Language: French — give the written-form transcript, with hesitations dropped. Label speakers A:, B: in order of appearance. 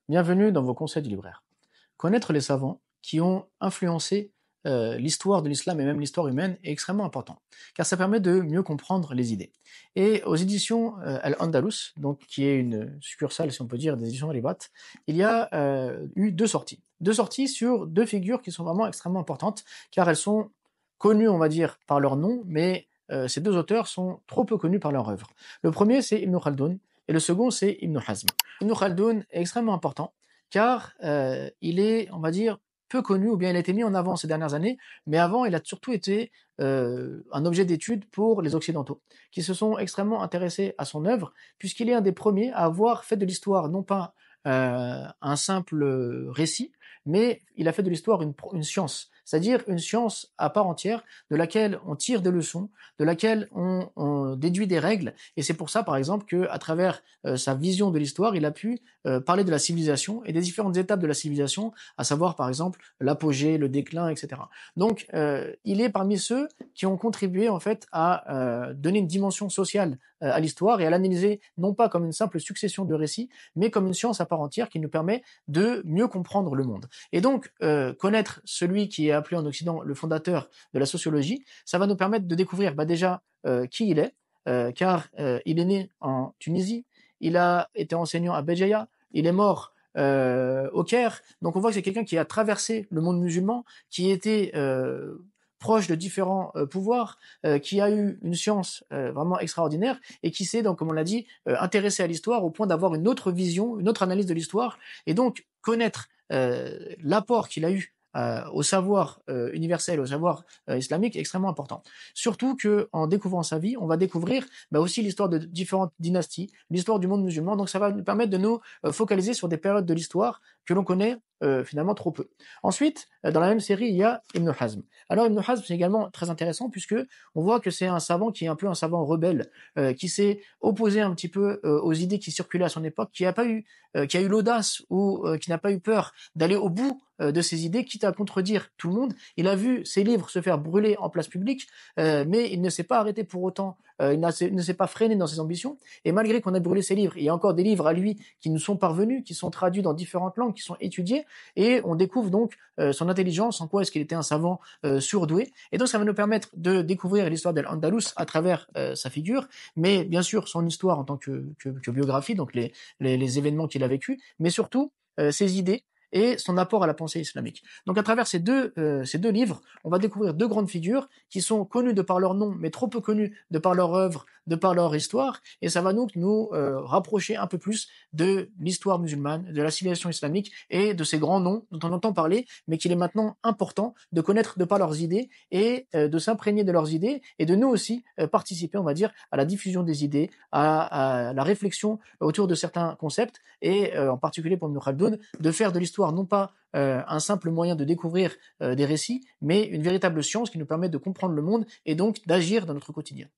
A: Bienvenue dans vos conseils du libraire. Connaître les savants qui ont influencé l'histoire de l'islam et même l'histoire humaine est extrêmement important, car ça permet de mieux comprendre les idées. Et aux éditions Al-Andalus, donc qui est une succursale, si on peut dire, des éditions Ribat, il y a eu deux sorties. Deux sorties sur deux figures qui sont vraiment extrêmement importantes, car elles sont connues, on va dire, par leur nom, mais ces deux auteurs sont trop peu connus par leur œuvre. Le premier, c'est Ibn Khaldun, et le second, c'est Ibn Hazm. Ibn Khaldun est extrêmement important, car il est, on va dire, peu connu, ou bien il a été mis en avant ces dernières années, mais avant, il a surtout été un objet d'étude pour les Occidentaux, qui se sont extrêmement intéressés à son œuvre, puisqu'il est un des premiers à avoir fait de l'histoire, non pas un simple récit, mais il a fait de l'histoire une science, c'est-à-dire une science à part entière, de laquelle on tire des leçons, de laquelle on déduit des règles, et c'est pour ça, par exemple, qu'à travers sa vision de l'histoire, il a pu parler de la civilisation et des différentes étapes de la civilisation, à savoir par exemple l'apogée, le déclin, etc. Donc, il est parmi ceux qui ont contribué en fait à donner une dimension sociale à l'histoire et à l'analyser non pas comme une simple succession de récits, mais comme une science à part entière qui nous permet de mieux comprendre le monde. Et donc, connaître celui qui est appelé en Occident le fondateur de la sociologie, ça va nous permettre de découvrir déjà qui il est, car il est né en Tunisie, il a été enseignant à Béjaïa, il est mort au Caire. Donc on voit que c'est quelqu'un qui a traversé le monde musulman, qui était proche de différents pouvoirs, qui a eu une science vraiment extraordinaire et qui s'est, donc, comme on l'a dit, intéressé à l'histoire au point d'avoir une autre vision, une autre analyse de l'histoire. Et donc connaître l'apport qu'il a eu au savoir universel, au savoir islamique est extrêmement important. Surtout que en découvrant sa vie, on va découvrir aussi l'histoire de différentes dynasties, l'histoire du monde musulman. Donc ça va nous permettre de nous focaliser sur des périodes de l'histoire que l'on connaît finalement trop peu. Ensuite, dans la même série, il y a Ibn Hazm. Alors Ibn Hazm, c'est également très intéressant puisque on voit que c'est un savant qui est un peu un savant rebelle, qui s'est opposé un petit peu aux idées qui circulaient à son époque, qui a eu l'audace ou qui n'a pas eu peur d'aller au bout de ses idées, quitte à contredire tout le monde. Il a vu ses livres se faire brûler en place publique, mais il ne s'est pas arrêté pour autant, ne s'est pas freiné dans ses ambitions, et malgré qu'on ait brûlé ses livres, il y a encore des livres à lui qui nous sont parvenus, qui sont traduits dans différentes langues, qui sont étudiés, et on découvre donc son intelligence, en quoi est-ce qu'il était un savant surdoué, et donc ça va nous permettre de découvrir l'histoire d'Al-Andalus à travers sa figure, mais bien sûr son histoire en tant que biographie, donc les événements qu'il a vécus, mais surtout ses idées, et son apport à la pensée islamique. Donc à travers ces deux livres, on va découvrir deux grandes figures qui sont connues de par leur nom, mais trop peu connues de par leur œuvre, de par leur histoire, et ça va nous rapprocher un peu plus de l'histoire musulmane, de la civilisation islamique et de ces grands noms dont on entend parler, mais qu'il est maintenant important de connaître de par leurs idées et de s'imprégner de leurs idées et de nous aussi participer, on va dire, à la diffusion des idées, à la réflexion autour de certains concepts et en particulier pour Ibn Khaldun, de faire de l'histoire non pas un simple moyen de découvrir des récits, mais une véritable science qui nous permet de comprendre le monde et donc d'agir dans notre quotidien.